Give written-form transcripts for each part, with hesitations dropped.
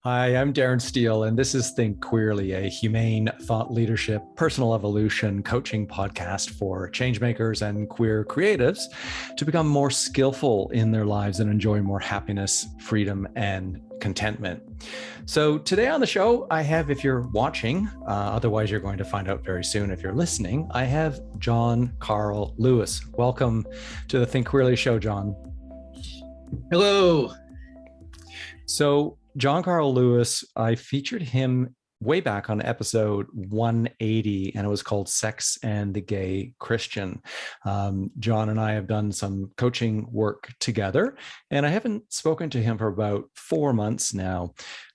Hi, I'm Darren Steele, and this is Think Queerly, a humane thought leadership, personal evolution coaching podcast for changemakers and queer creatives to become more skillful in their lives and enjoy more happiness, freedom, and contentment. So today on the show, I have, if you're watching, otherwise you're going to find out very soon if you're listening, I have Jon Carl Lewis. Welcome to the Think Queerly show, Jon. Hello. So Jon Carl Lewis, I featured him way back on episode 180, and it was called Sex and the Gay Christian. Jon and I have done some coaching work together, and I haven't spoken to him for about 4 months now.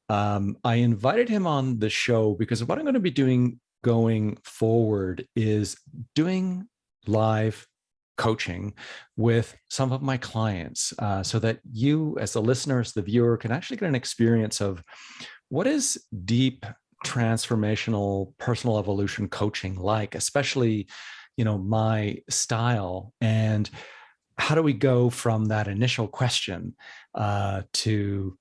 I invited him on the show because what I'm going to be doing going forward is doing live coaching with some of my clients so that you as the listeners, the viewer, can actually get an experience of what is deep transformational personal evolution coaching like, especially, my style, and how do we go from that initial question to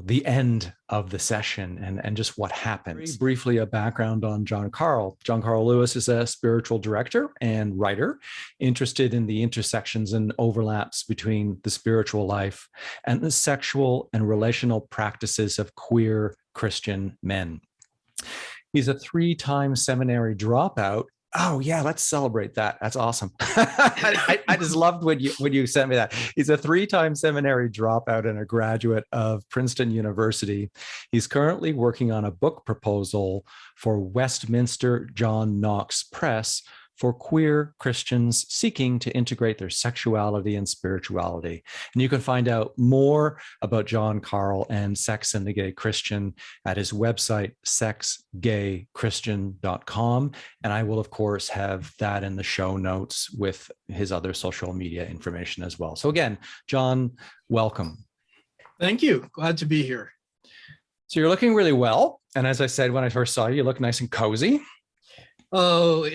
the end of the session and just what happens. Very briefly, a background on Jon Carl. Jon Carl Lewis is a spiritual director and writer interested in the intersections and overlaps between the spiritual life and the sexual and relational practices of queer Christian men. He's a 3-time seminary dropout. Oh yeah, let's celebrate that. That's awesome. I just loved when you sent me that. He's a 3-time seminary dropout and a graduate of Princeton University. He's currently working on a book proposal for Westminster John Knox Press for queer Christians seeking to integrate their sexuality and spirituality. And you can find out more about Jon Carl and Sex and the Gay Christian at his website, sexgaychristian.com. And I will, of course, have that in the show notes with his other social media information as well. So again, Jon, welcome. Thank you. Glad to be here. So you're looking really well. And as I said, when I first saw you, you look nice and cozy. Oh,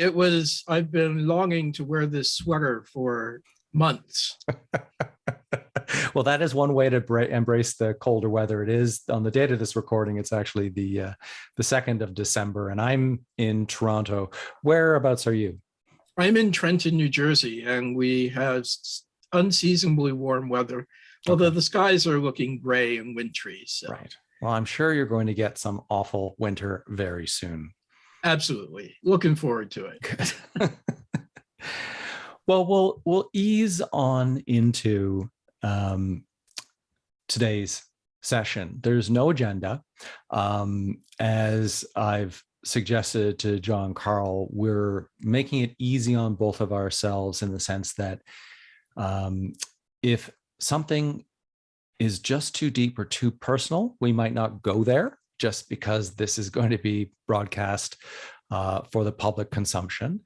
I've been longing to wear this sweater for months. Well, that is one way to embrace the colder weather. It is, on the date of this recording, it's actually the 2nd of December, and I'm in Toronto. Whereabouts are you? I'm in Trenton, New Jersey, and we have unseasonably warm weather, although the skies are looking gray and wintry. So. Right. Well, I'm sure you're going to get some awful winter very soon. Absolutely. Looking forward to it. Good. Well, we'll ease on into today's session. There's no agenda. As I've suggested to Jon Carl, we're making it easy on both of ourselves in the sense that if something is just too deep or too personal, we might not go there, just because this is going to be broadcast for the public consumption.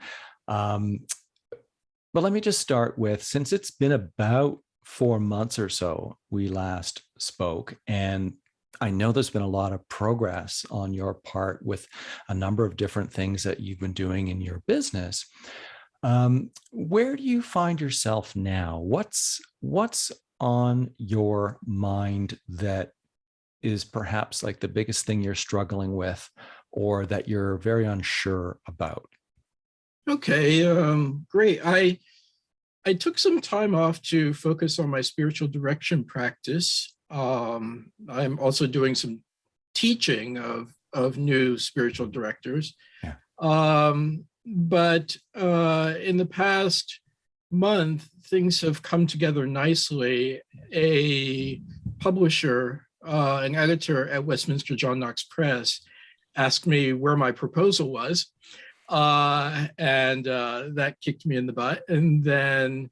But let me just start with, since it's been about 4 months or so we last spoke, and I know there's been a lot of progress on your part with a number of different things that you've been doing in your business. Where do you find yourself now? What's on your mind that is perhaps like the biggest thing you're struggling with, or that you're very unsure about? Okay, great. I took some time off to focus on my spiritual direction practice. I'm also doing some teaching of new spiritual directors. Yeah. But in the past month, things have come together nicely. A publisher, an editor at Westminster John Knox Press, asked me where my proposal was, and that kicked me in the butt. And then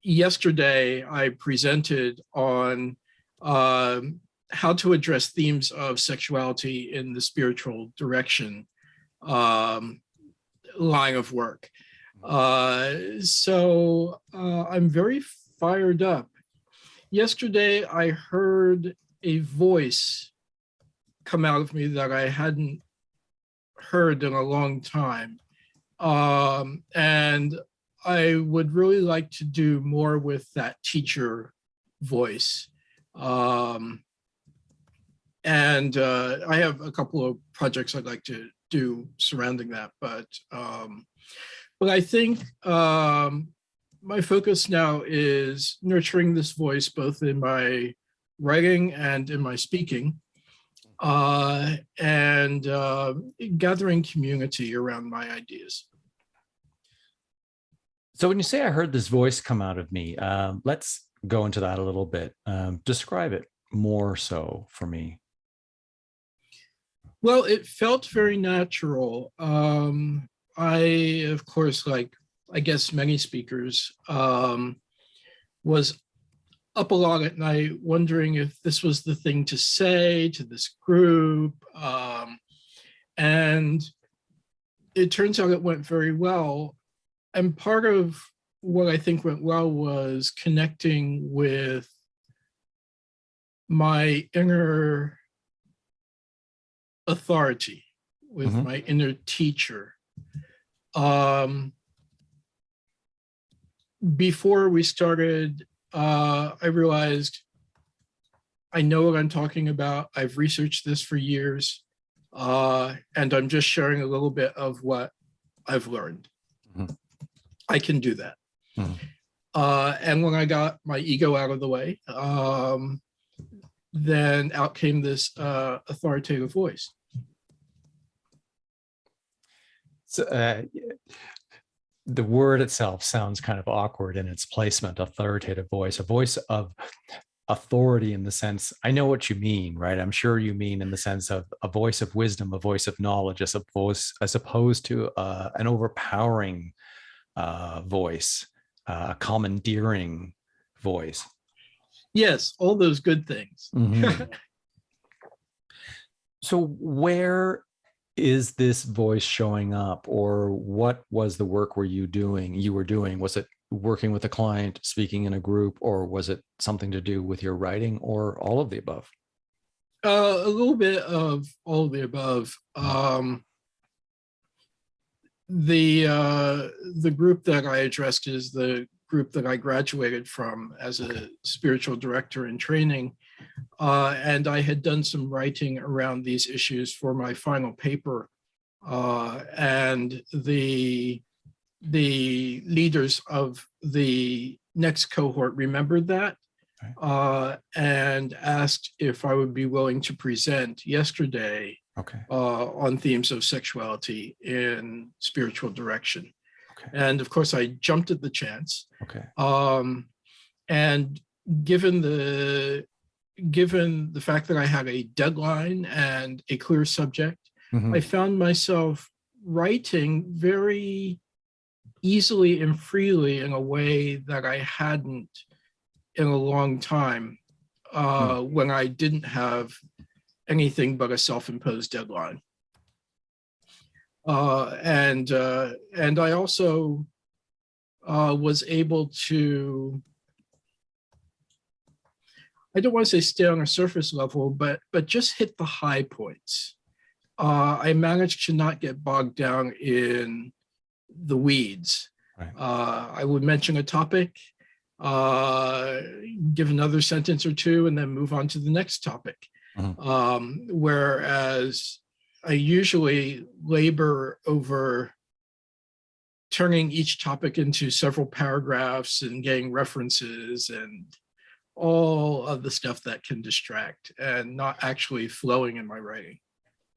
yesterday, I presented on how to address themes of sexuality in the spiritual direction line of work. So I'm very fired up. Yesterday, I heard a voice come out of me that I hadn't heard in a long time. And I would really like to do more with that teacher voice. And I have a couple of projects I'd like to do surrounding that, but I think my focus now is nurturing this voice both in my writing and in my speaking, and gathering community around my ideas. So when you say I heard this voice come out of me, let's go into that a little bit. Describe it more so for me. Well, it felt very natural. I, of course, like I guess many speakers, was up a lot at night wondering if this was the thing to say to this group. And it turns out it went very well. And part of what I think went well was connecting with my inner authority, with my inner teacher. Before we started, I realized I know what I'm talking about. I've researched this for years, and I'm just sharing a little bit of what I've learned. I can do that. And when I got my ego out of the way, then out came this authoritative voice. So, the word itself sounds kind of awkward in its placement, authoritative voice, a voice of authority in the sense, I know what you mean, right? I'm sure you mean in the sense of a voice of wisdom, a voice of knowledge, as opposed to an overpowering voice, a commandeering voice. Yes, all those good things. So where is this voice showing up, or what was the work you were doing? Was it working with a client, speaking in a group, or was it something to do with your writing, or all of the above? A little bit of all of the above. The group that I addressed is the group that I graduated from as a spiritual director in training. And I had done some writing around these issues for my final paper. And the leaders of the next cohort remembered that, and asked if I would be willing to present yesterday on themes of sexuality in spiritual direction. And of course, I jumped at the chance. And given the fact that I had a deadline and a clear subject, I found myself writing very easily and freely in a way that I hadn't in a long time, when I didn't have anything but a self-imposed deadline. And I also was able to, I don't want to say stay on a surface level, but just hit the high points. I managed to not get bogged down in the weeds. I would mention a topic, give another sentence or two, and then move on to the next topic. Whereas I usually labor over turning each topic into several paragraphs and getting references and all of the stuff that can distract and not actually flowing in my writing.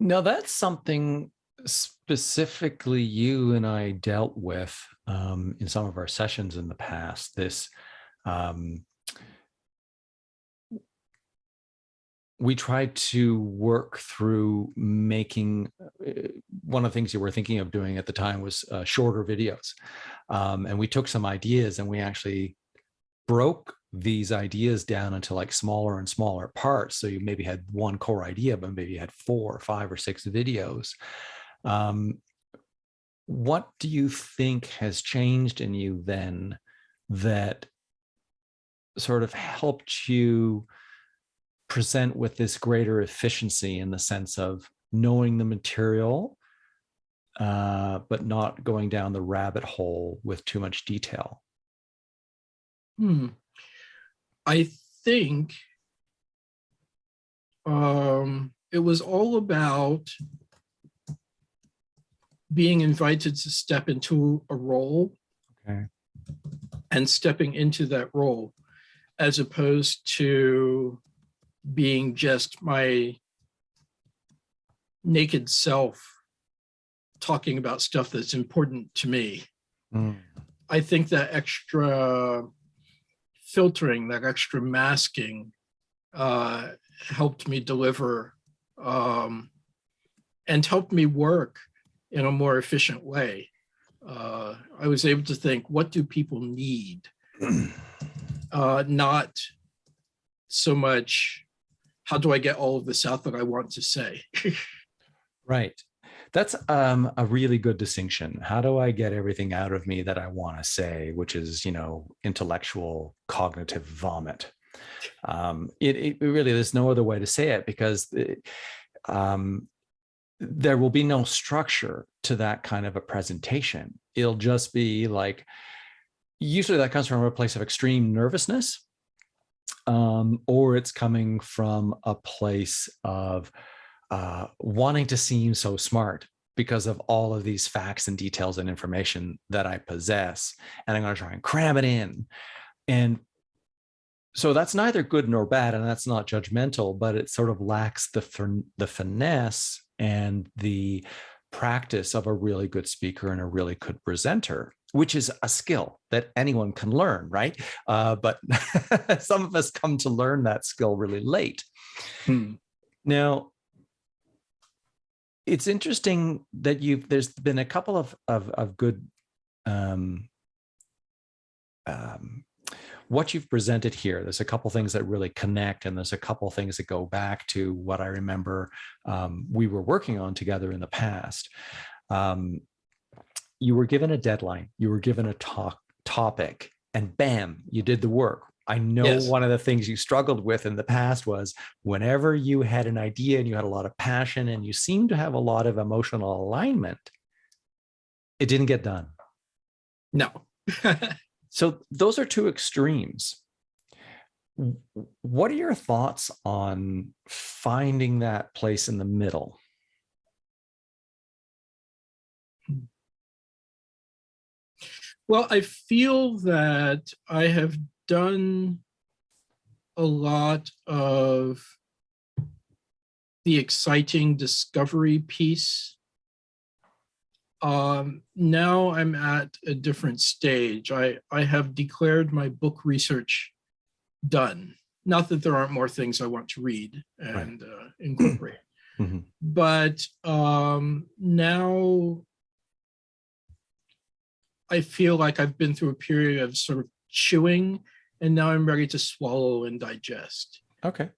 Now, that's something specifically you and I dealt with in some of our sessions in the past. This we tried to work through making, one of the things you were thinking of doing at the time was shorter videos. And we took some ideas and we actually broke these ideas down into like smaller and smaller parts. So you maybe had one core idea, but maybe you had 4 or 5 or 6 videos. What do you think has changed in you then that sort of helped you present with this greater efficiency, in the sense of knowing the material, but not going down the rabbit hole with too much detail? I think it was all about being invited to step into a role, Okay. and stepping into that role, as opposed to being just my naked self talking about stuff that's important to me. Mm. I think that extra filtering, that extra masking, helped me deliver, and helped me work in a more efficient way. I was able to think, what do people need? Not so much, how do I get all of this out that I want to say? Right. That's a really good distinction. How do I get everything out of me that I want to say, which is, intellectual cognitive vomit? It really, there's no other way to say it, because there will be no structure to that kind of a presentation. It'll just be like, usually that comes from a place of extreme nervousness, or it's coming from a place of wanting to seem so smart because of all of these facts and details and information that I possess, and I'm going to try and cram it in. And so that's neither good nor bad, and that's not judgmental, but it sort of lacks the finesse and the practice of a really good speaker and a really good presenter, which is a skill that anyone can learn, right? But some of us come to learn that skill really late. Now, it's interesting that there's been a couple of good what you've presented here. There's a couple things that really connect, and there's a couple things that go back to what I remember we were working on together in the past. You were given a deadline, you were given a topic, and bam, you did the work. I know Yes. One of the things you struggled with in the past was whenever you had an idea and you had a lot of passion and you seemed to have a lot of emotional alignment, it didn't get done. No. So those are two extremes. What are your thoughts on finding that place in the middle? Well, I feel that I have done a lot of the exciting discovery piece. Now I'm at a different stage. I have declared my book research done. Not that there aren't more things I want to read and incorporate, but now I feel like I've been through a period of sort of chewing, and now I'm ready to swallow and digest. Okay.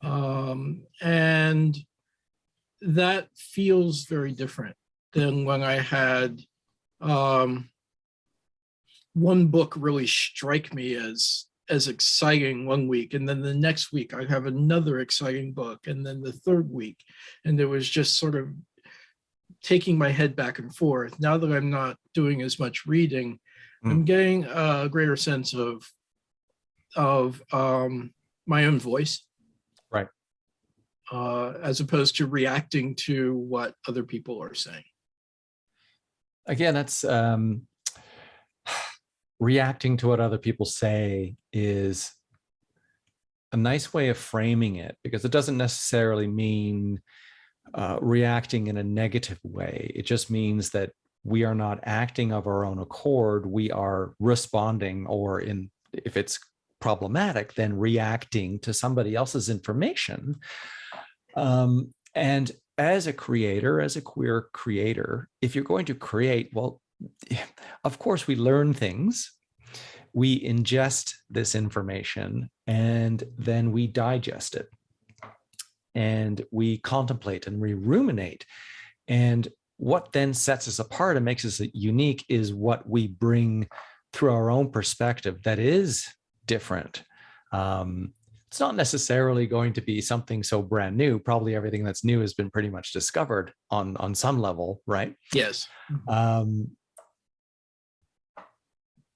And that feels very different than when I had one book really strike me as exciting one week, and then the next week I have another exciting book, and then the third week, and it was just sort of taking my head back and forth. Now that I'm not doing as much reading, I'm getting a greater sense of my own voice, right? As opposed to reacting to what other people are saying. Again, that's reacting to what other people say is a nice way of framing it, because it doesn't necessarily mean reacting in a negative way. It just means that we are not acting of our own accord. We are responding, or if it's problematic, then reacting to somebody else's information. And as a creator, as a queer creator, if you're going to create, well, of course, we learn things, we ingest this information, and then we digest it. And we contemplate and we ruminate. And what then sets us apart and makes us unique is what we bring through our own perspective that is different. It's not necessarily going to be something so brand new. Probably everything that's new has been pretty much discovered on some level, right? Yes.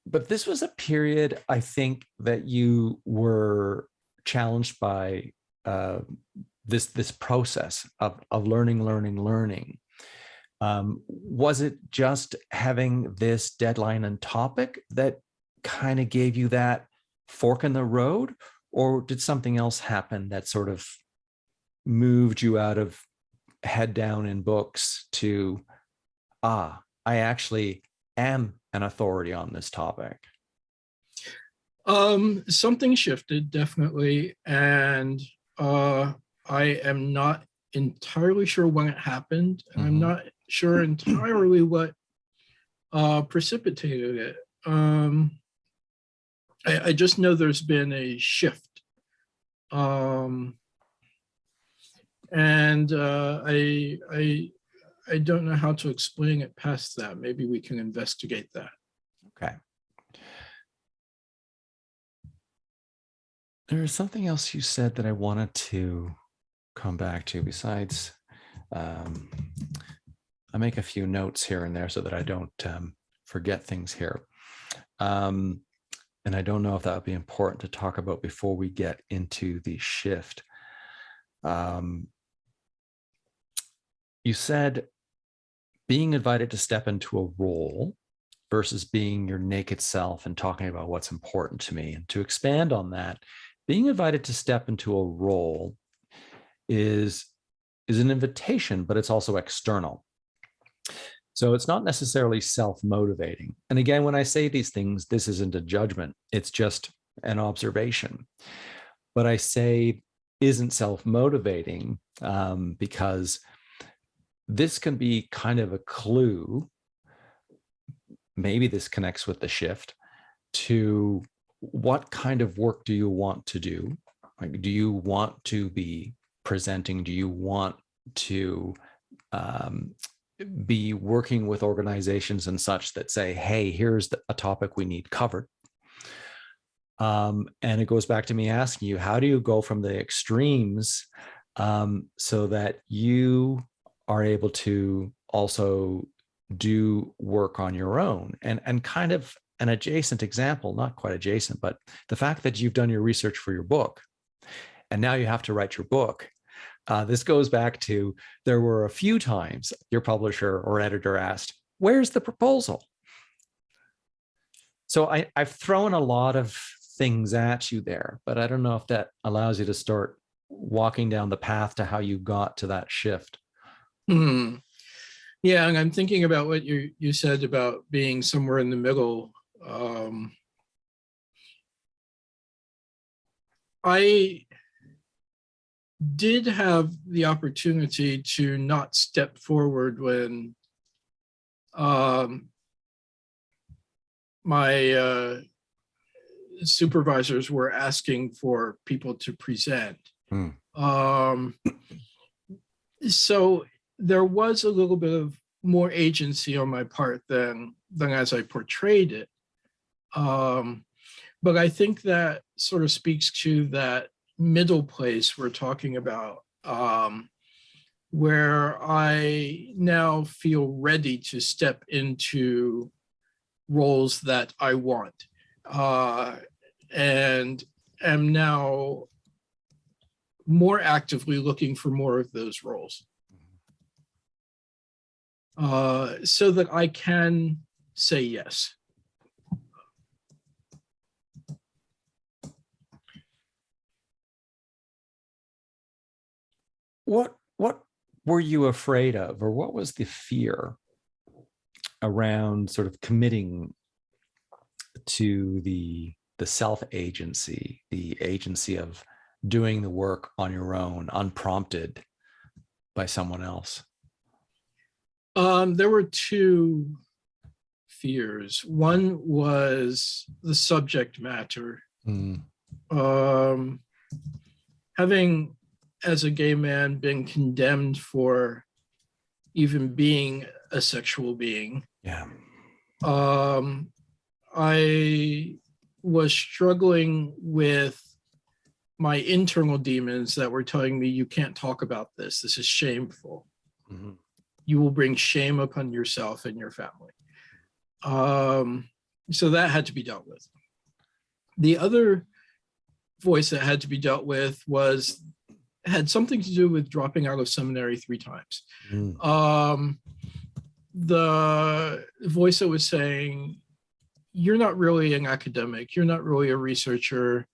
But this was a period, I think, that you were challenged by this process of learning. Was it just having this deadline and topic that kind of gave you that fork in the road, or did something else happen that sort of moved you out of head down in books to, I actually am an authority on this topic? Something shifted, definitely. And I am not entirely sure when it happened. And I'm not sure entirely what precipitated it. I just know there's been a shift. And I don't know how to explain it past that. Maybe we can investigate that. Okay. There's something else you said that I wanted to come back to besides, I make a few notes here and there so that I don't forget things here. And I don't know if that would be important to talk about before we get into the shift. You said being invited to step into a role versus being your naked self and talking about what's important to me. And to expand on that, being invited to step into a role is an invitation, but it's also external. So it's not necessarily self-motivating. And again, when I say these things, this isn't a judgment. It's just an observation. But I say isn't self-motivating because this can be kind of a clue. Maybe this connects with the shift to what kind of work do you want to do? Like, do you want to be presenting? Do you want to be working with organizations and such that say, hey, here's a topic we need covered? And it goes back to me asking you, how do you go from the extremes so that you are able to also do work on your own? And kind of an adjacent example, not quite adjacent, but the fact that you've done your research for your book and now you have to write your book. This goes back to, there were a few times your publisher or editor asked, where's the proposal? So I've thrown a lot of things at you there, but I don't know if that allows you to start walking down the path to how you got to that shift. Yeah, and I'm thinking about what you said about being somewhere in the middle. I did have the opportunity to not step forward when my supervisors were asking for people to present. So there was a little bit of more agency on my part than as I portrayed it. But I think that sort of speaks to that middle place we're talking about, where I now feel ready to step into roles that I want, and am now more actively looking for more of those roles, so that I can say yes. What were you afraid of, or what was the fear around sort of committing to the self-agency, the agency of doing the work on your own, unprompted by someone else? There were two fears. One was the subject matter. Having, as a gay man, been condemned for even being a sexual being. Yeah. I was struggling with my internal demons that were telling me, you can't talk about this. This is shameful. You will bring shame upon yourself and your family. So that had to be dealt with. The other voice that had to be dealt with was had something to do with dropping out of seminary 3 times. Mm. The voice that was saying, you're not really an academic, you're not really a researcher,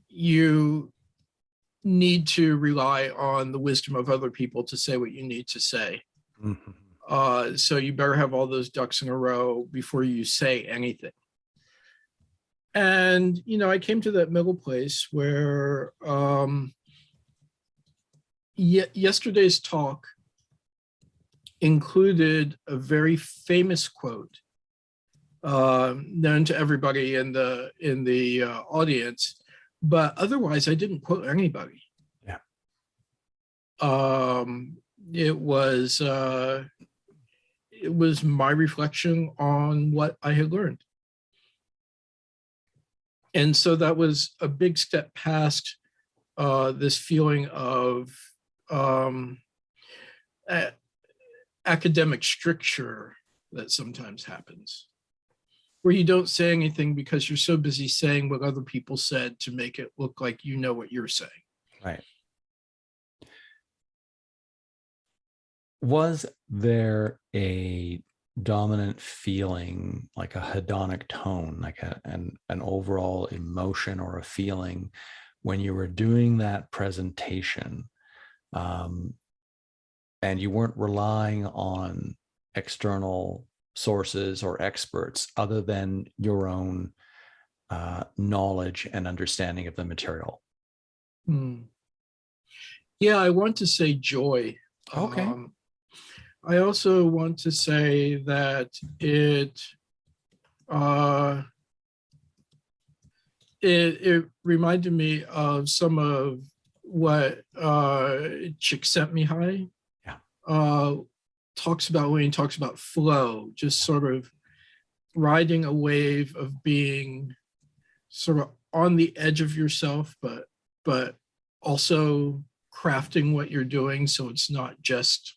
you need to rely on the wisdom of other people to say what you need to say. Mm-hmm. So you better have all those ducks in a row before you say anything. And, you know, I came to that middle place where yesterday's talk included a very famous quote known to everybody in the audience, but otherwise I didn't quote anybody. Yeah. It was my reflection on what I had learned. And so that was a big step past this feeling of academic stricture that sometimes happens, where you don't say anything because you're so busy saying what other people said to make it look like you know what you're saying. Right. Was there a dominant feeling, like a hedonic tone, like an overall emotion or a feeling when you were doing that presentation, and you weren't relying on external sources or experts other than your own knowledge and understanding of the material? Yeah, I want to say joy. Okay. I also want to say that it reminded me of some of what Csikszentmihalyi talks about when he talks about flow, just sort of riding a wave of being sort of on the edge of yourself, but also crafting what you're doing so it's not just,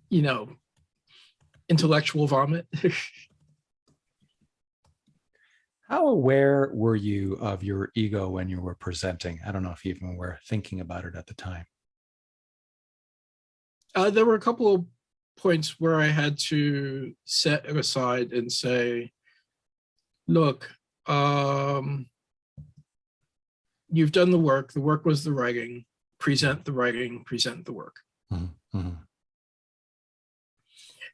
you know, intellectual vomit. How aware were you of your ego when you were presenting? I don't know if you even were thinking about it at the time. There were a couple of points where I had to set it aside and say, look, you've done the work. The work was the writing. Present the writing, present the work. Mm-hmm.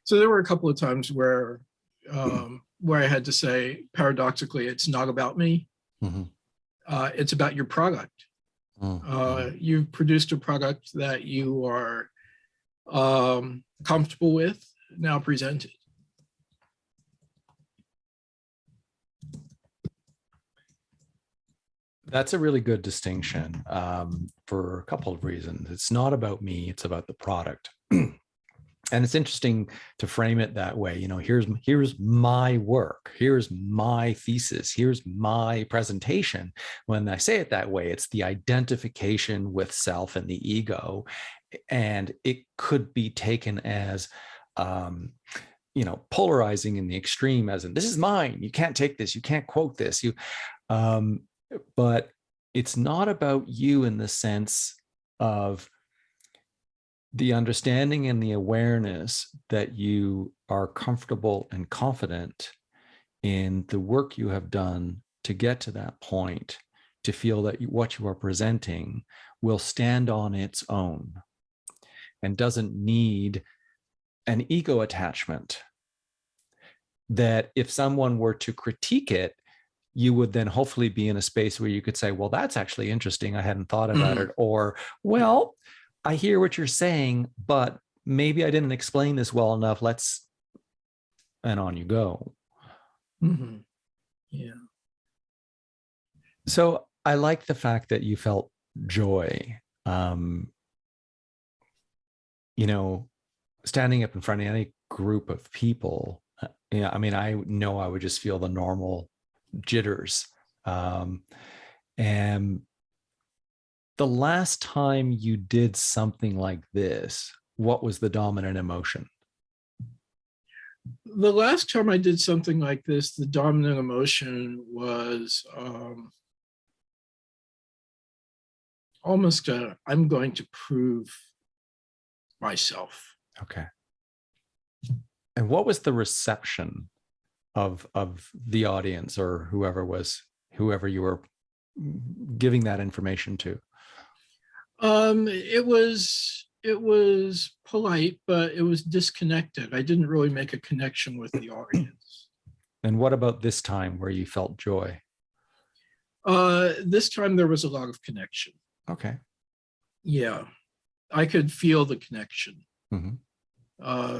So there were a couple of times where I had to say, paradoxically, it's not about me. Mm-hmm. It's about your product. Mm-hmm. You've produced a product that you are comfortable with, now present it. That's a really good distinction for a couple of reasons. It's not about me, it's about the product. And it's interesting to frame it that way. You know, here's my work, here's my thesis, here's my presentation. When I say it that way, it's the identification with self and the ego. And it could be taken as, you know, polarizing in the extreme, as in, this is mine, you can't take this, you can't quote this, but it's not about you in the sense of the understanding and the awareness that you are comfortable and confident in the work you have done to get to that point, to feel that what you are presenting will stand on its own and doesn't need an ego attachment. That if someone were to critique it, you would then hopefully be in a space where you could say, well, that's actually interesting, I hadn't thought about it. Or, well, I hear what you're saying, but maybe I didn't explain this well enough. And on you go. Mm-hmm. Yeah. So I like the fact that you felt joy, you know, standing up in front of any group of people. Yeah, I mean, I know I would just feel the normal jitters. And the last time you did something like this, what was the dominant emotion? The last time I did something like this, the dominant emotion was almost I'm going to prove myself. Okay. And what was the reception of the audience, or whoever you were giving that information to? It was polite, but it was disconnected. I didn't really make a connection with the audience. And what about this time where you felt joy? This time there was a lot of connection. Okay. Yeah, I could feel the connection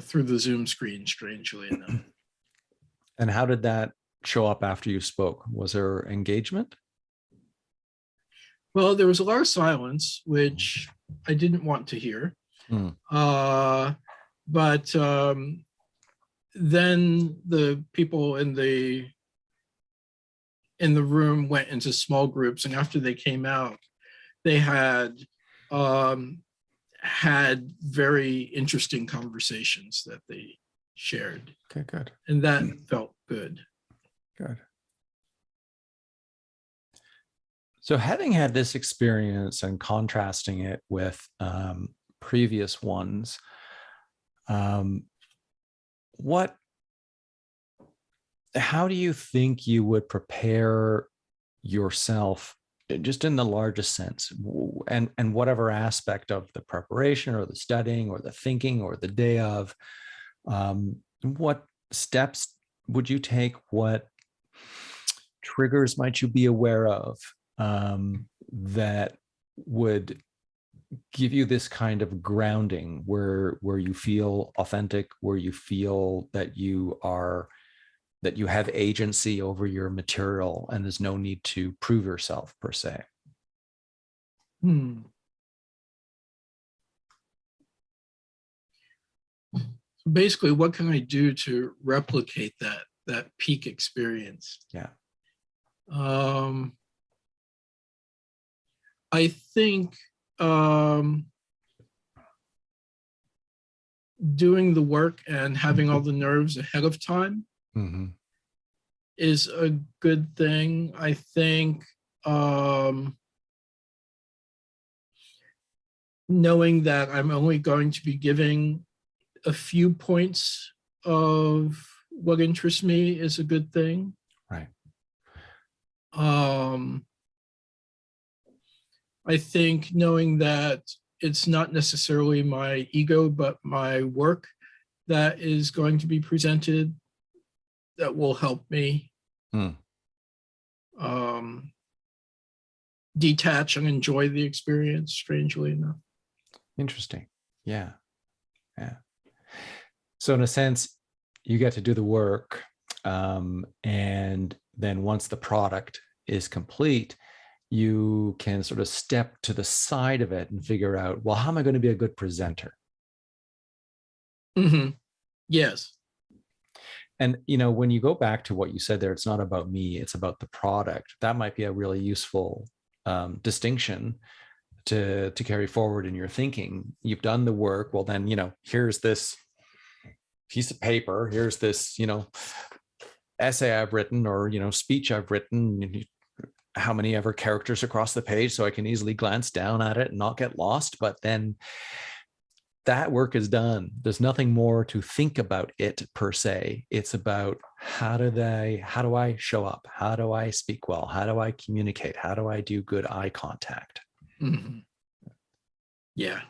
through the Zoom screen, strangely enough. And how did that show up after you spoke? Was there engagement? Well, there was a lot of silence, which I didn't want to hear. But then the people in the room went into small groups, and after they came out, they had very interesting conversations that they shared. Okay, good. And that felt good. Good. So having had this experience and contrasting it with previous ones, how do you think you would prepare yourself, just in the largest sense, and whatever aspect of the preparation or the studying or the thinking or the day of, what steps would you take? What triggers might you be aware of that would give you this kind of grounding where you feel authentic, where you feel that you have agency over your material and there's no need to prove yourself per se? Basically, what can I do to replicate that peak experience? Yeah. I think doing the work and having all the nerves ahead of time is a good thing. I think knowing that I'm only going to be giving a few points of what interests me is a good thing. Right. I think knowing that it's not necessarily my ego, but my work that is going to be presented, that will help me detach and enjoy the experience, strangely enough. Interesting. Yeah. Yeah. So in a sense, you get to do the work, and then once the product is complete, you can sort of step to the side of it and figure out, well, how am I going to be a good presenter? Yes. And, when you go back to what you said there, it's not about me, it's about the product. That might be a really useful distinction to carry forward in your thinking. You've done the work. Well, then, here's this piece of paper. Here's this, essay I've written, or, speech I've written, how many ever characters across the page, so I can easily glance down at it and not get lost. But then that work is done. There's nothing more to think about it per se. It's about how do I show up? How do I speak well? How do I communicate? How do I do good eye contact? Yeah.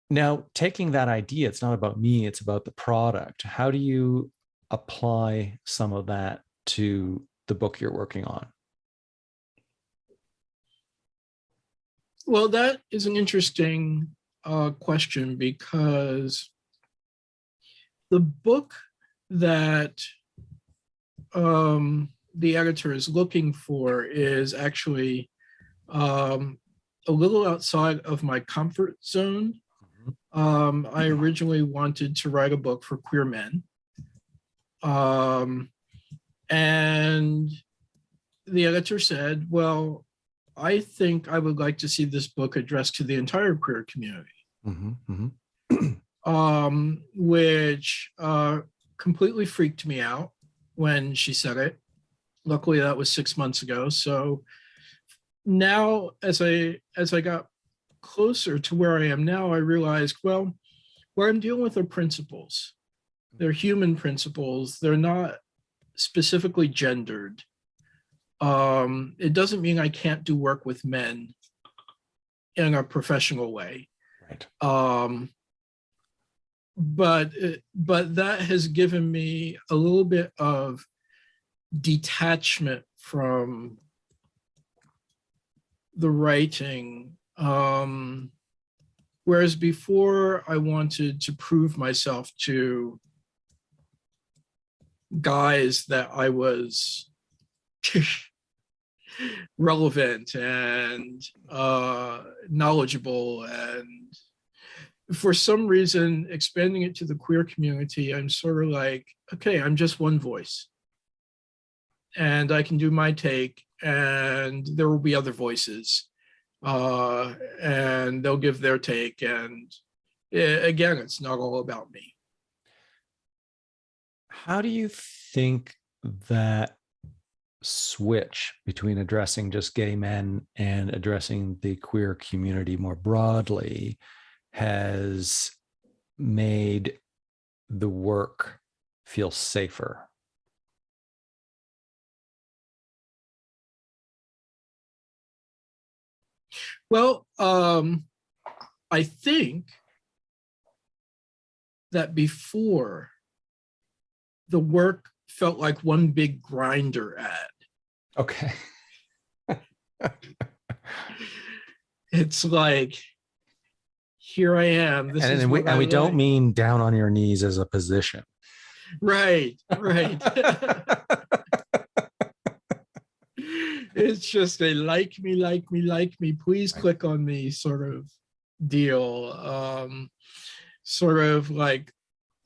Now, taking that idea, it's not about me, it's about the product. How do you apply some of that to the book you're working on? Well, that is an interesting question, because the book that the editor is looking for is actually a little outside of my comfort zone. I originally wanted to write a book for queer men. And the editor said, well, I think I would like to see this book addressed to the entire queer community. Which completely freaked me out when she said it. Luckily, that was 6 months ago. So now as I got closer to where I am now, I realized, well, what I'm dealing with are principles. They're human principles. They're not specifically gendered. It doesn't mean I can't do work with men in a professional way. Right. But that has given me a little bit of detachment from the writing. Whereas before I wanted to prove myself to guys that I was relevant and knowledgeable, and for some reason expanding it to the queer community, I'm sort of like, okay, I'm just one voice and I can do my take, and there will be other voices and they'll give their take, and again, it's not all about me. How do you think that switch between addressing just gay men and addressing the queer community more broadly has made the work feel safer? Well, I think that before, the work felt like one big grinder ad. Okay. It's like, here I am. This is what we I don't like. mean down on your knees as a position. Right. It's just a like me, please click on me sort of deal. Sort of like,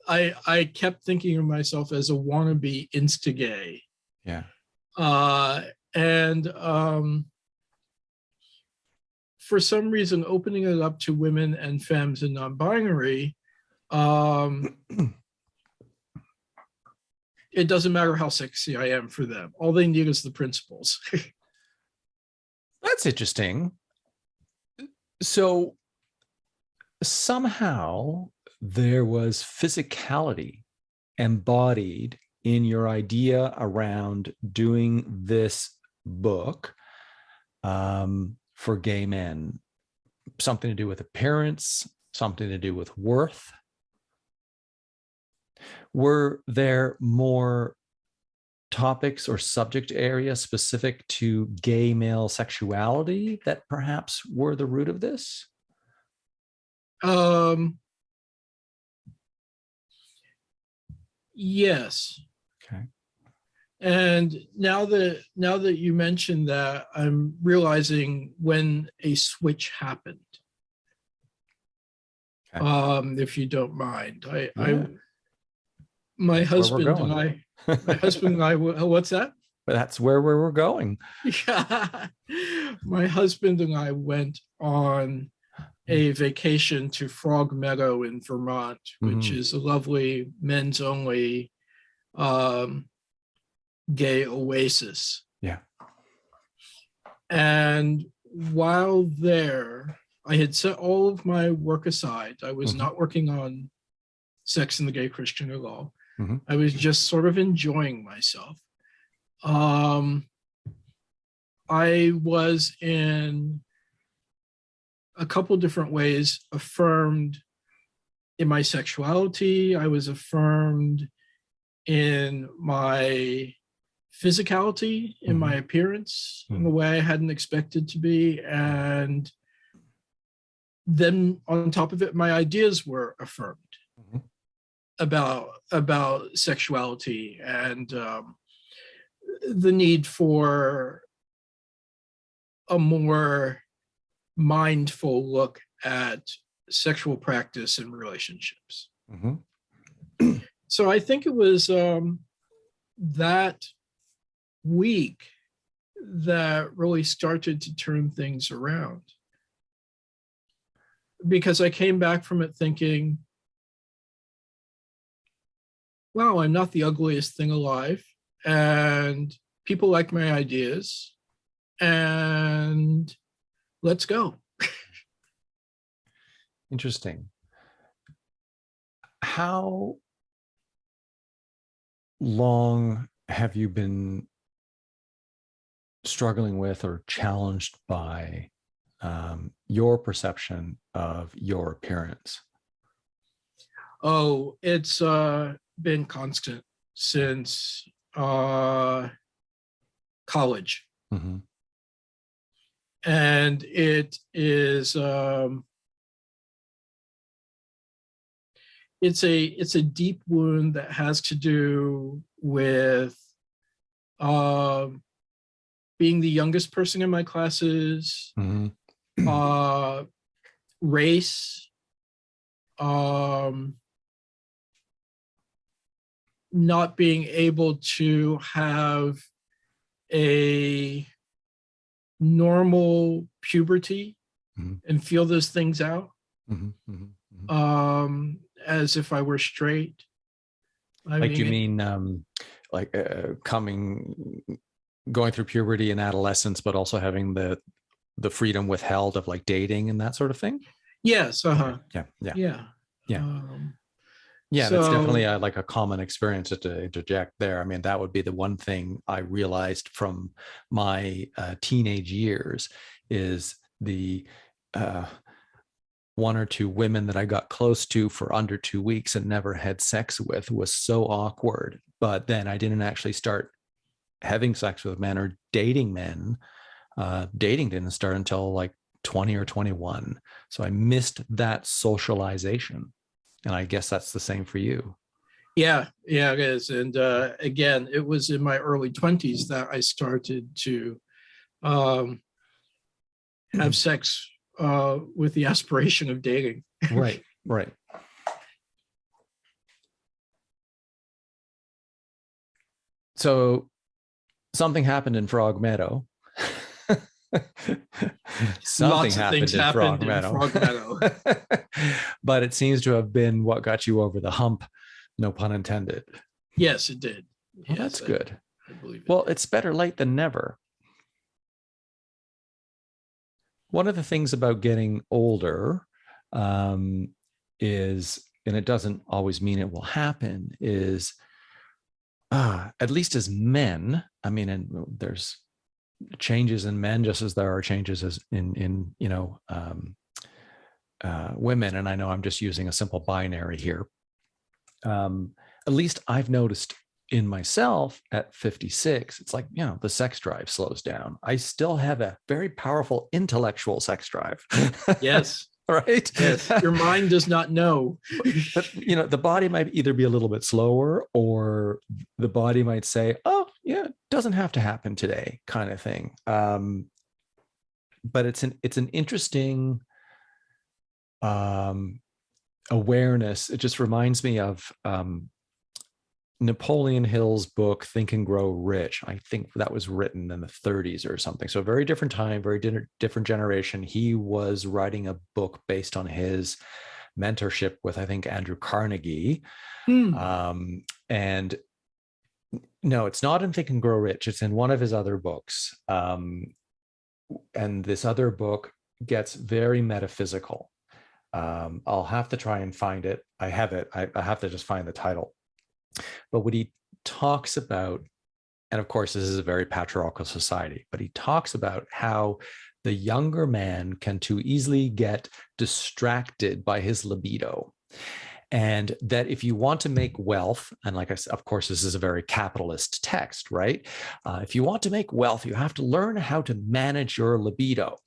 I kept thinking of myself as a wannabe insta-gay. Yeah. And for some reason, opening it up to women and femmes and non-binary, it doesn't matter how sexy I am for them. All they need is the principles. That's interesting. So somehow there was physicality embodied in your idea around doing this book for gay men. Something to do with appearance, something to do with worth. Were there more topics or subject areas specific to gay male sexuality that perhaps were the root of this? Yes. Okay. And now that you mentioned that, I'm realizing when a switch happened. Okay. If you don't mind, my husband and I, what's that? But that's where we were going. Yeah. My husband and I went on a vacation to Frog Meadow in Vermont, which is a lovely men's only gay oasis. Yeah. And while there, I had set all of my work aside. I was not working on Sex and the Gay Christian at all. I was just sort of enjoying myself. I was in a couple different ways affirmed in my sexuality. I was affirmed in my physicality, in my appearance, in the way I hadn't expected to be. And then on top of it, my ideas were affirmed about sexuality and the need for a more mindful look at sexual practice and relationships. So I think it was that week that really started to turn things around, because I came back from it thinking, wow, I'm not the ugliest thing alive, and people like my ideas, and let's go. Interesting. How long have you been struggling with or challenged by your perception of your appearance? Oh, it's been constant since college. Mm-hmm. And it is it's a deep wound that has to do with being the youngest person in my classes, Mm-hmm. race, not being able to have a normal puberty Mm-hmm. and feel those things out, Mm-hmm. Mm-hmm. as if I were straight. Like, do you mean going through puberty and adolescence, but also having the freedom withheld of like dating and that sort of thing? Yes. Yeah. Yeah. Yeah, So, that's definitely like a common experience to interject there. I mean, that would be the one thing I realized from my teenage years is the one or two women that I got close to for under 2 weeks and never had sex with was so awkward. But then I didn't actually start having sex with men or dating men. Dating didn't start until like 20 or 21. So I missed that socialization. And I guess that's the same for you. yeah, it is. And again, it was in my early 20s that I started to have sex with the aspiration of dating. Right. So something happened in Frog Meadow. Lots of things happened in Frog Meadow. But it seems to have been what got you over the hump, no pun intended. Yes, it did. Well, yes, that's good. I believe it. Well, it's better late than never. One of the things about getting older is, and it doesn't always mean it will happen, is at least as men, I mean, and there's changes in men just as there are changes as in women. And I know I'm just using a simple binary here. At least I've noticed in myself at 56, it's like, the sex drive slows down. I still have a very powerful intellectual sex drive. Yes. Right? Yes. Your mind does not know. But, the body might either be a little bit slower, or the body might say, oh, yeah, it doesn't have to happen today, kind of thing. But it's an interesting awareness. It just reminds me of Napoleon Hill's book, Think and Grow Rich. I think that was written in the 30s or something. So a very different time, very different generation. He was writing a book based on his mentorship with, I think, Andrew Carnegie. And no, it's not in Think and Grow Rich. It's in one of his other books. And this other book gets very metaphysical. I'll have to try and find it. I have it. I have to just find the title. But what he talks about, and of course, this is a very patriarchal society, but he talks about how the younger man can too easily get distracted by his libido. And that if you want to make wealth, and like I said, of course, this is a very capitalist text, right? If you want to make wealth, you have to learn how to manage your libido.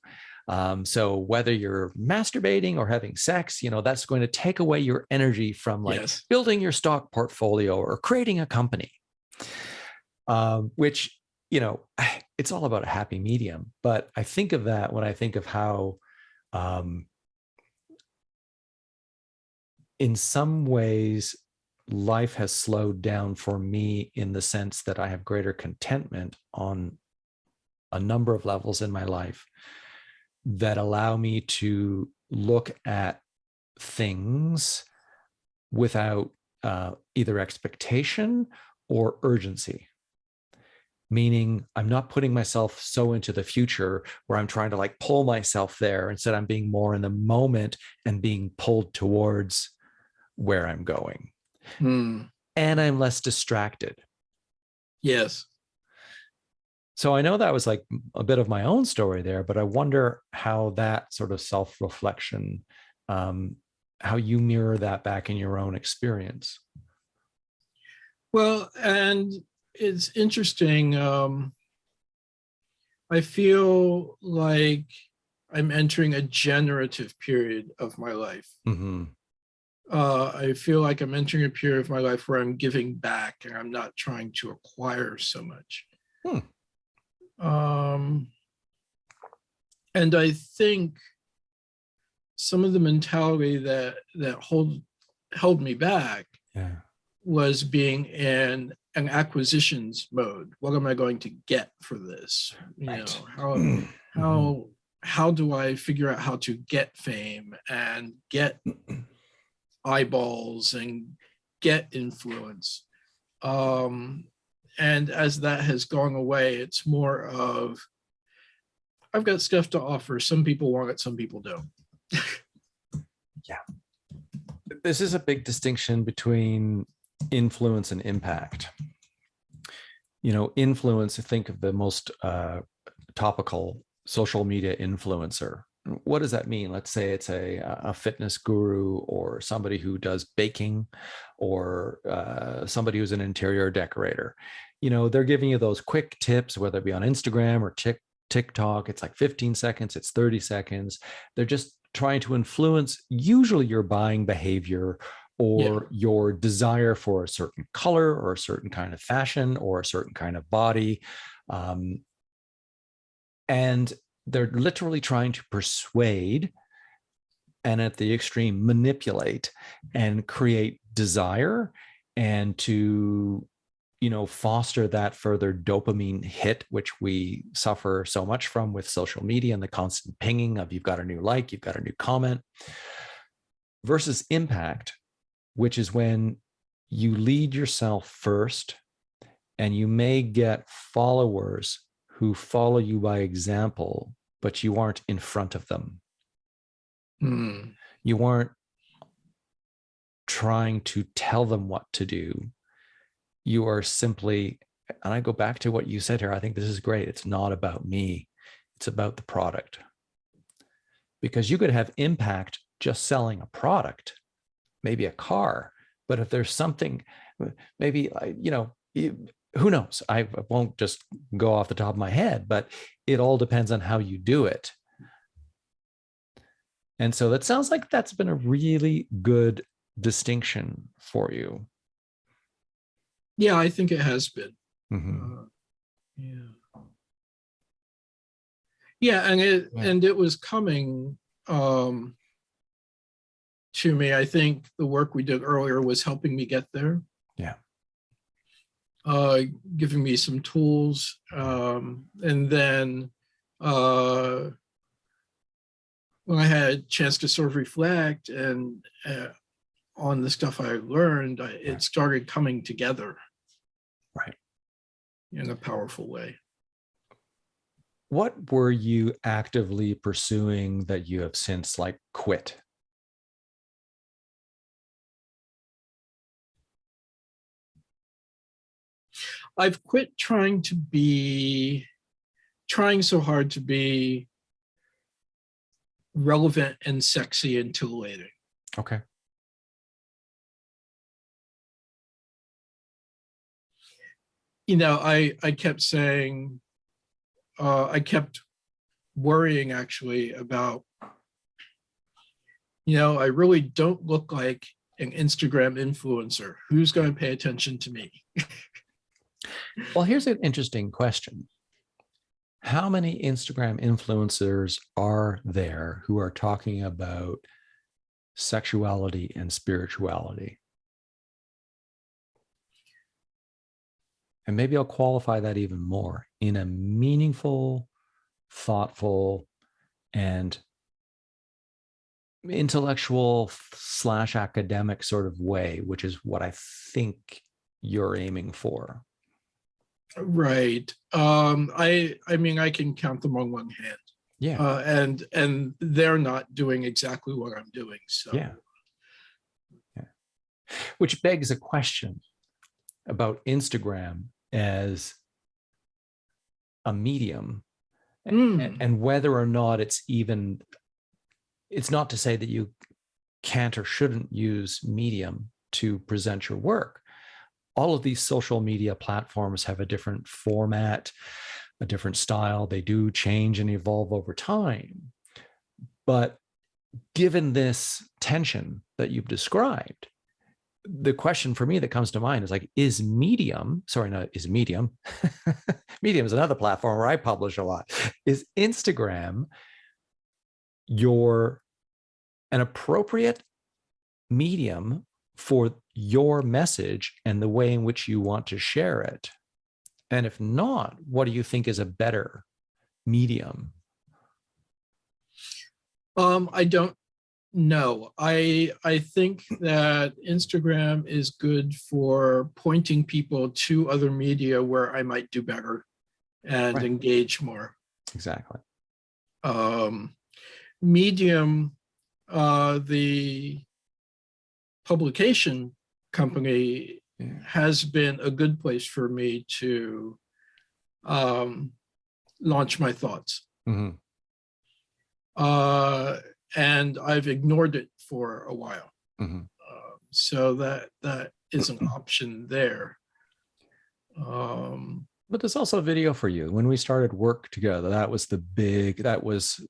So whether you're masturbating or having sex, that's going to take away your energy from building your stock portfolio or creating a company, which, it's all about a happy medium. But I think of that when I think of how, in some ways, life has slowed down for me in the sense that I have greater contentment on a number of levels in my life that allow me to look at things without either expectation or urgency. meaning I'm not putting myself so into the future where I'm trying to like pull myself there. Instead, I'm being more in the moment and being pulled towards where I'm going. And I'm less distracted. Yes. So I know that was like a bit of my own story there, but I wonder how that sort of self-reflection, how you mirror that back in your own experience. Well, and it's interesting. I feel like I'm entering a generative period of my life. Mm-hmm. I feel like I'm entering a period of my life where I'm giving back and I'm not trying to acquire so much. And I think some of the mentality that held me back was being in an acquisitions mode. What am I going to get for this? Right. How do I figure out how to get fame and get eyeballs and get influence? And as that has gone away, it's more of, I've got stuff to offer. Some people want it, some people don't. Yeah. This is a big distinction between influence and impact. You know, influence, think of the most topical social media influencer. What does that mean? Let's say it's a fitness guru or somebody who does baking or somebody who's an interior decorator. You know, they're giving you those quick tips, whether it be on Instagram or TikTok. It's like 15 seconds, it's 30 seconds. They're just trying to influence usually your buying behavior or your desire for a certain color or a certain kind of fashion or a certain kind of body. And they're literally trying to persuade and at the extreme manipulate and create desire and to, you know, foster that further dopamine hit, which we suffer so much from with social media and the constant pinging of you've got a new like, you've got a new comment, versus impact, which is when you lead yourself first and you may get followers who follow you by example, but you aren't in front of them. You aren't trying to tell them what to do. You are simply, and I go back to what you said here, I think this is great. It's not about me. It's about the product. Because you could have impact just selling a product, maybe a car, but if there's something, maybe, you know, who knows? I won't just go off the top of my head, but it all depends on how you do it. And so that sounds like that's been a really good distinction for you. Yeah, I think it has been. And it was coming to me. I think the work we did earlier was helping me get there. Giving me some tools, and then when I had a chance to sort of reflect and on the stuff I learned, it started coming together, in a powerful way. What were you actively pursuing that you have since like quit? I've quit trying so hard to be relevant and sexy and titillating. Okay. You know, I kept saying, I kept worrying actually about, you know, I really don't look like an Instagram influencer. Who's going to pay attention to me? Well, here's an interesting question. How many Instagram influencers are there who are talking about sexuality and spirituality? And maybe I'll qualify that even more in a meaningful, thoughtful, and intellectual / academic sort of way, which is what I think you're aiming for. Right. I mean, I can count them on one hand. Yeah. And they're not doing exactly what I'm doing. So Yeah. Which begs a question about Instagram as a medium, and whether or not it's not to say that you can't or shouldn't use medium to present your work. All of these social media platforms have a different format, a different style. They do change and evolve over time. But given this tension that you've described, the question for me that comes to mind is like, medium is another platform where I publish a lot. Is Instagram an appropriate medium for your message and the way in which you want to share it? And if not, what do you think is a better medium? I don't know. I think that Instagram is good for pointing people to other media where I might do better and engage more. Exactly. Medium, the publication company, has been a good place for me to launch my thoughts. Mm-hmm. And I've ignored it for a while. Mm-hmm. So that is an option there. But there's also video for you. When we started work together, that was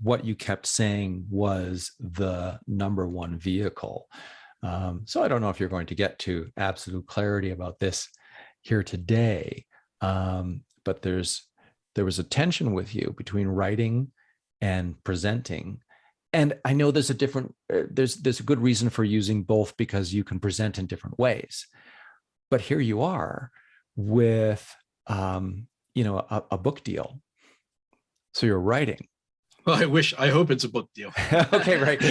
what you kept saying was the number one vehicle. So I don't know if you're going to get to absolute clarity about this here today, but there was a tension with you between writing and presenting. And I know there's a good reason for using both, because you can present in different ways. But here you are with, a book deal. So you're writing. Well, I hope it's a book deal. Okay, right.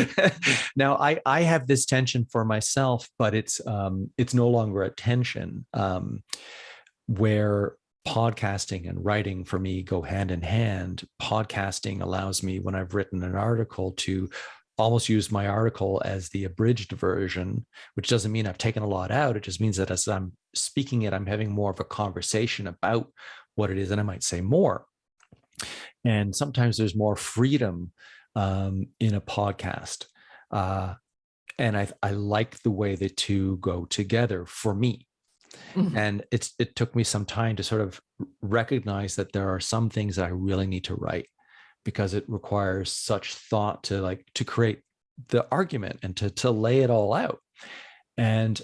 Now I have this tension for myself, but it's no longer a tension, where podcasting and writing for me go hand in hand. Podcasting allows me, when I've written an article, to almost use my article as the abridged version, which doesn't mean I've taken a lot out. It just means that as I'm speaking it, I'm having more of a conversation about what it is, and I might say more. And sometimes there's more freedom in a podcast. And I like the way the two go together for me. Mm-hmm. And it took me some time to sort of recognize that there are some things that I really need to write, because it requires such thought to create the argument and to lay it all out. And,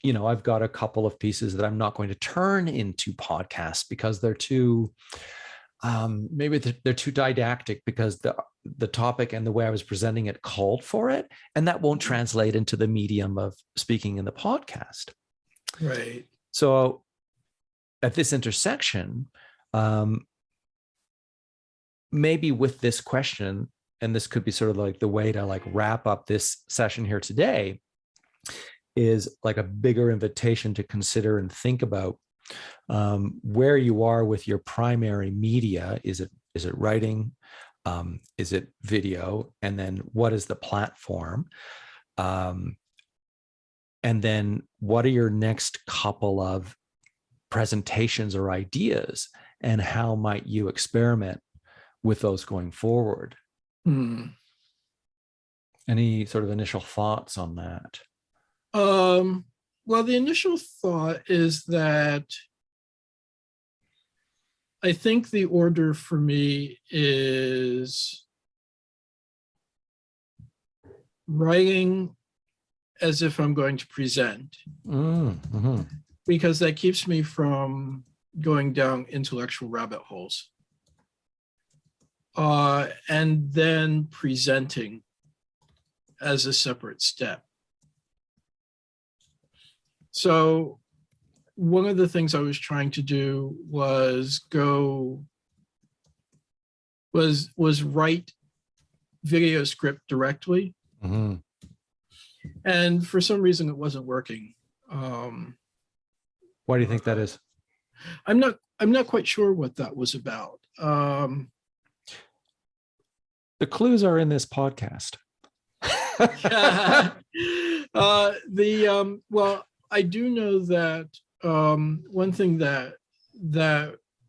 I've got a couple of pieces that I'm not going to turn into podcasts because they're too, maybe they're too didactic, because the topic and the way I was presenting it called for it. And that won't translate into the medium of speaking in the podcast. Right. So at this intersection, maybe with this question, and this could be sort of like the way to wrap up this session here today, is like a bigger invitation to consider and think about where you are with your primary media. Is it writing? Is it video? And then what is the platform? And then what are your next couple of presentations or ideas, and how might you experiment with those going forward? Any sort of initial thoughts on that? Well, the initial thought is that I think the order for me is writing as if I'm going to present, because that keeps me from going down intellectual rabbit holes. And then presenting as a separate step. So one of the things I was trying to do was write video script directly. Mm-hmm. And for some reason it wasn't working. Why do you think that is? I'm not quite sure what that was about. The clues are in this podcast. Well, I do know that one thing that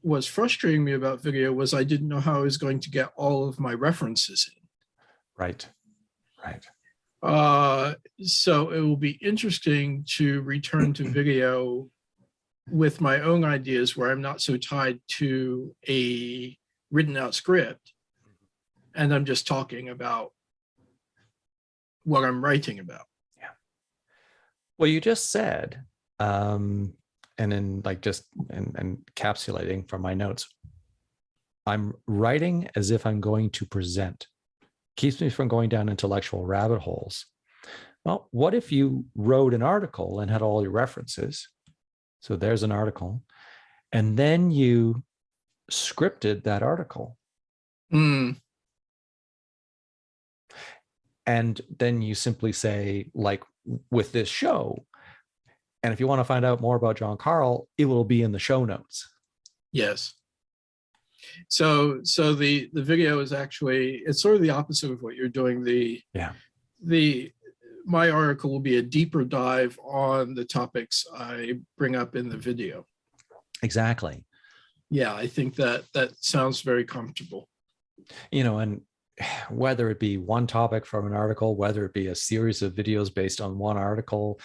was frustrating me about video was I didn't know how I was going to get all of my references in. Right. So it will be interesting to return to video with my own ideas where I'm not so tied to a written out script and I'm just talking about what I'm writing about. Yeah. Well, you just said, and in like just and encapsulating from my notes, I'm writing as if I'm going to present. Keeps me from going down intellectual rabbit holes. Well, what if you wrote an article and had all your references? So there's an article, and then you scripted that article. Mm. And then you simply say, like with this show, and if you want to find out more about Jon Carl, it will be in the show notes. Yes. So the video is actually, it's sort of the opposite of what you're doing. My article will be a deeper dive on the topics I bring up in the video. Exactly. Yeah, I think that sounds very comfortable. And whether it be one topic from an article, whether it be a series of videos based on one article,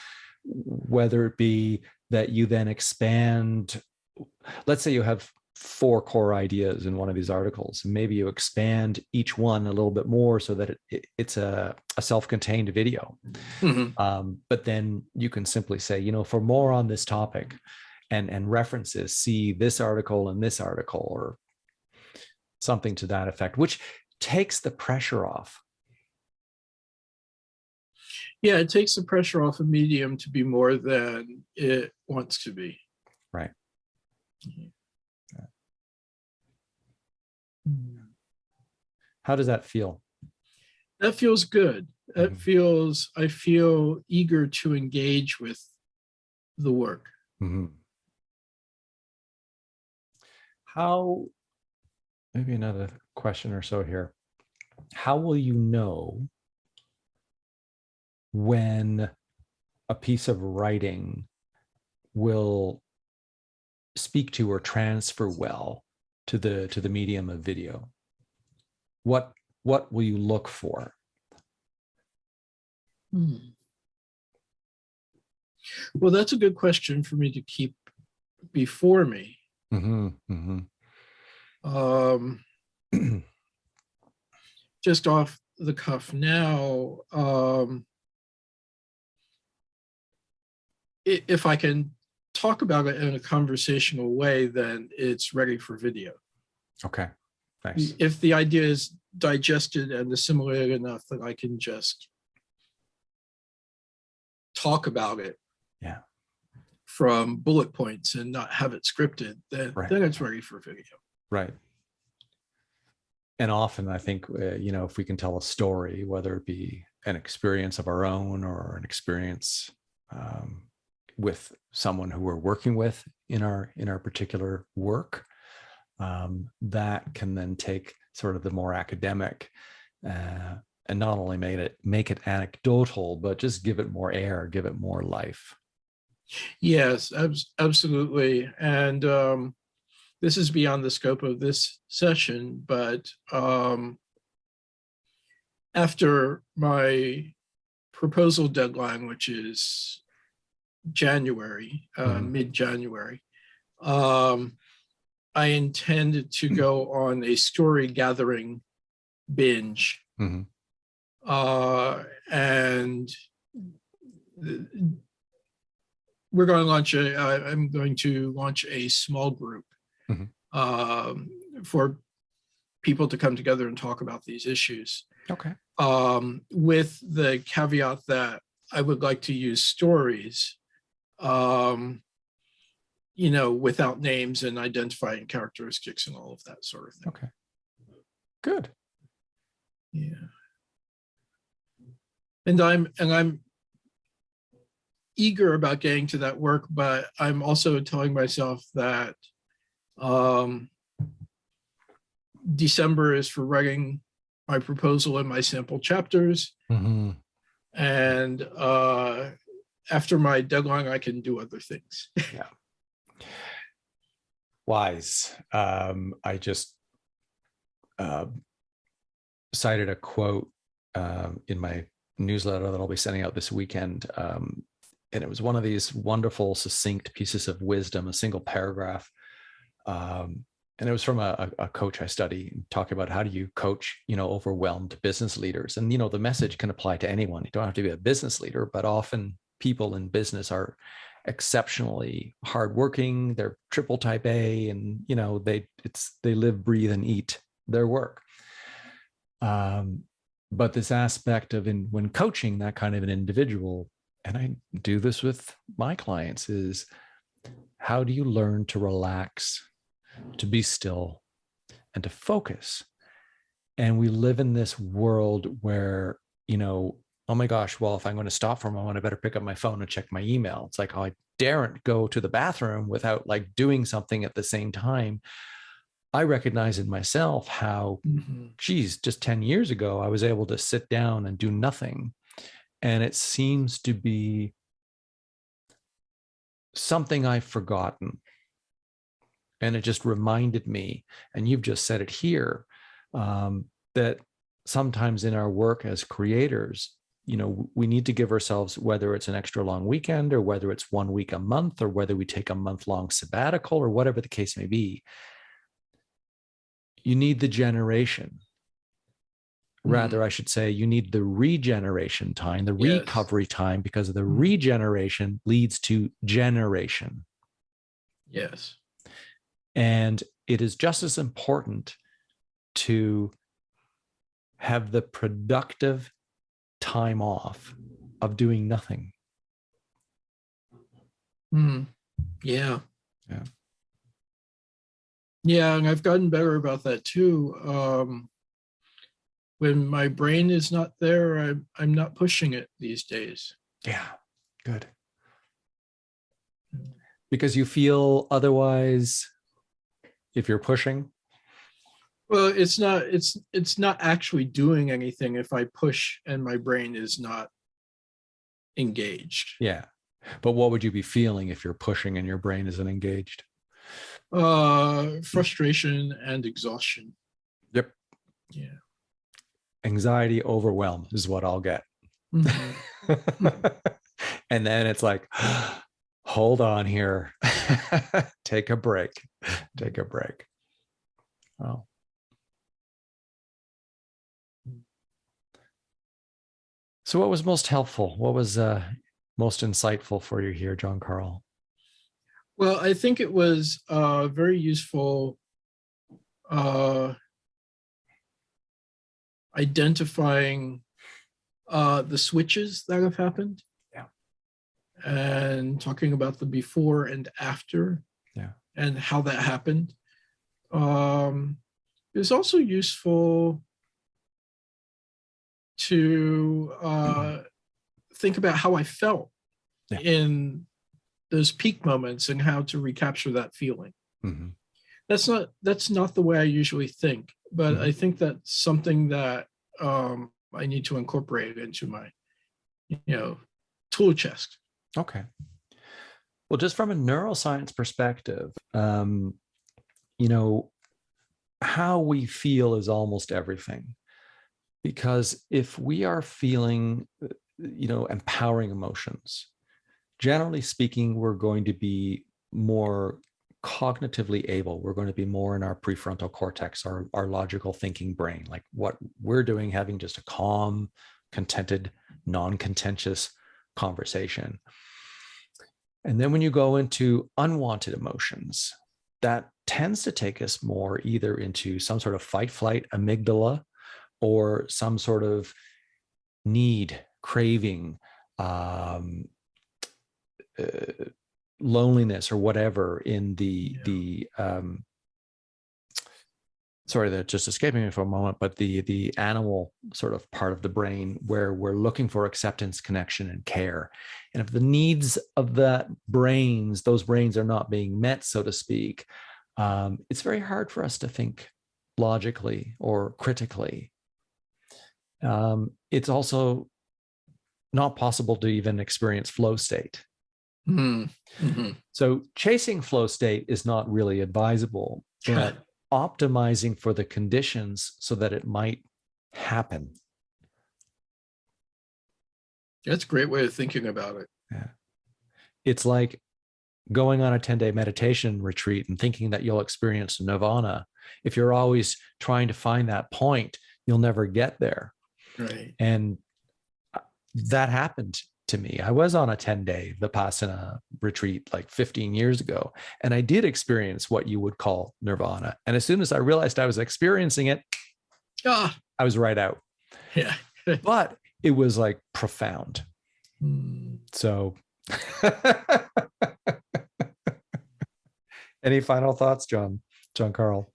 whether it be that you then expand, let's say you have 4 core ideas in one of these articles, and maybe you expand each one a little bit more so that it's a self-contained video. Mm-hmm. But then you can simply say, for more on this topic and references, see this article and this article, or something to that effect, which takes the pressure off. Yeah, it takes the pressure off a medium to be more than it wants to be. Right. How does that feel? That feels good. That feels, I feel eager to engage with the work. Mm-hmm. How, maybe another question or so here. How will you know when a piece of writing will speak to or transfer well to the medium of video? What will you look for? Well, that's a good question for me to keep before me. Just off the cuff now, if I can talk about it in a conversational way, then it's ready for video. Okay, nice. If the idea is digested and assimilated enough that I can just talk about it, from bullet points and not have it scripted, then it's ready for video. Right. And often I think, if we can tell a story, whether it be an experience of our own or an experience with someone who we're working with in our particular work, that can then take sort of the more academic and not only make it anecdotal, but just give it more air, give it more life. Yes, absolutely. And this is beyond the scope of this session, but after my proposal deadline, which is January, mid-January, I intend to go on a story gathering binge. And we're going to launch I'm going to launch a small group for people to come together and talk about these issues. Okay. With the caveat that I would like to use stories, without names and identifying characteristics and all of that sort of thing. Okay. Good. Yeah. And I'm eager about getting to that work, but I'm also telling myself that December is for writing my proposal and my sample chapters. Mm-hmm. And after my deadline, I can do other things. Yeah. Wise. I just cited a quote in my newsletter that I'll be sending out this weekend. And it was one of these wonderful, succinct pieces of wisdom, a single paragraph. And it was from a coach I study, talking about how do you coach, overwhelmed business leaders. And, the message can apply to anyone. You don't have to be a business leader, but often people in business are exceptionally hardworking. They're triple type A, and, they live, breathe, and eat their work. But this aspect of when coaching that kind of an individual, and I do this with my clients, is how do you learn to relax, to be still, and to focus? And we live in this world where, oh my gosh, well, if I'm going to stop for a moment, I better pick up my phone and check my email. It's like, oh, I daren't go to the bathroom without doing something at the same time. I recognize in myself how, geez, just 10 years ago, I was able to sit down and do nothing. And it seems to be something I've forgotten. And it just reminded me, and you've just said it here, that sometimes in our work as creators, we need to give ourselves, whether it's an extra long weekend or whether it's 1 week a month or whether we take a month-long sabbatical or whatever the case may be, you need the generation. Rather, I should say, you need the regeneration time, the recovery time, because the regeneration leads to generation. Yes. And it is just as important to have the productive time off of doing nothing. Yeah. Yeah. Yeah, and I've gotten better about that too. When my brain is not there, I'm not pushing it these days. Yeah, good. Because you feel otherwise, if you're pushing? Well, it's not actually doing anything if I push and my brain is not engaged. Yeah. But what would you be feeling if you're pushing and your brain isn't engaged? Frustration and exhaustion. Yep. Yeah. Anxiety, overwhelm is what I'll get. And then it's like, hold on here. Take a break. Take a break. Oh. So what was most helpful? What was most insightful for you here, Jon Carl? Well, I think it was very useful identifying the switches that have happened. Yeah. And talking about the before and after. Yeah. And how that happened. It was also useful to think about how I felt in those peak moments and how to recapture that feeling. That's not the way I usually think, but I think that's something that I need to incorporate into my, tool chest. Okay. Well, just from a neuroscience perspective, how we feel is almost everything. Because if we are feeling, empowering emotions, generally speaking, we're going to be more cognitively able. We're going to be more in our prefrontal cortex, our logical thinking brain, like what we're doing, having just a calm, contented, non-contentious conversation. And then when you go into unwanted emotions, that tends to take us more either into some sort of fight, flight, amygdala, or some sort of need, craving, loneliness, or whatever in the sorry, that just escaping me for a moment, but the animal sort of part of the brain where we're looking for acceptance, connection, and care. And if the needs of those brains are not being met, so to speak, it's very hard for us to think logically or critically. It's also not possible to even experience flow state. Mm-hmm. So chasing flow state is not really advisable, but optimizing for the conditions so that it might happen. That's a great way of thinking about it. Yeah. It's like going on a 10-day meditation retreat and thinking that you'll experience nirvana. If you're always trying to find that point, you'll never get there. Right. And that happened to me. I was on a 10-day Vipassana retreat like 15 years ago, and I did experience what you would call nirvana. And as soon as I realized I was experiencing it, I was right out. Yeah. But it was like profound. So any final thoughts, Jon Carl?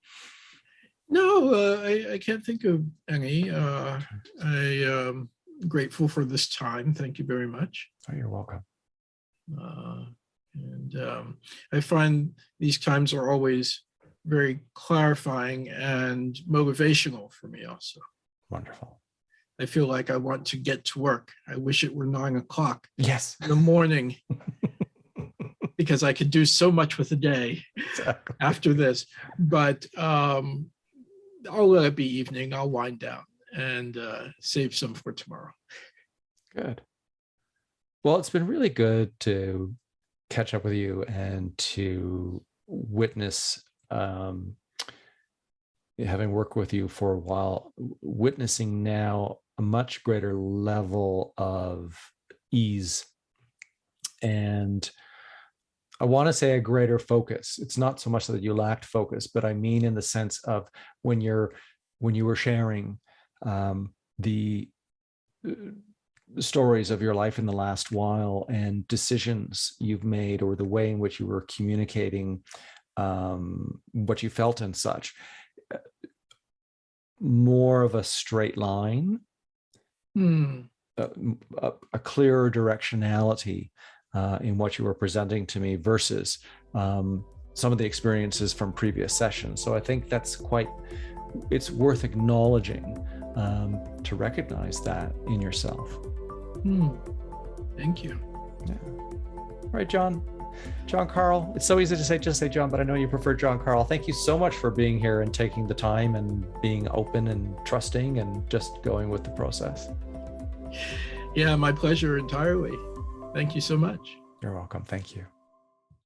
No, I can't think of any. I'm grateful for this time. Thank you very much. Oh, you're welcome. I find these times are always very clarifying and motivational for me also. Wonderful. I feel like I want to get to work. I wish it were 9 o'clock yes. in the morning because I could do so much with the day after this. But I'll let it be evening. I'll wind down and save some for tomorrow. Good. Well, it's been really good to catch up with you and to witness, having worked with you for a while, witnessing now a much greater level of ease. And I want to say a greater focus. It's not so much that you lacked focus, but I mean in the sense of when you were sharing the stories of your life in the last while and decisions you've made, or the way in which you were communicating what you felt and such, more of a straight line, a clearer directionality in what you were presenting to me versus some of the experiences from previous sessions. So I think it's worth acknowledging to recognize that in yourself. Thank you. Yeah. All right, Jon Carl. It's so easy to say, just say Jon, but I know you prefer Jon Carl. Thank you so much for being here and taking the time and being open and trusting and just going with the process. Yeah, my pleasure entirely. Thank you so much. You're welcome. Thank you.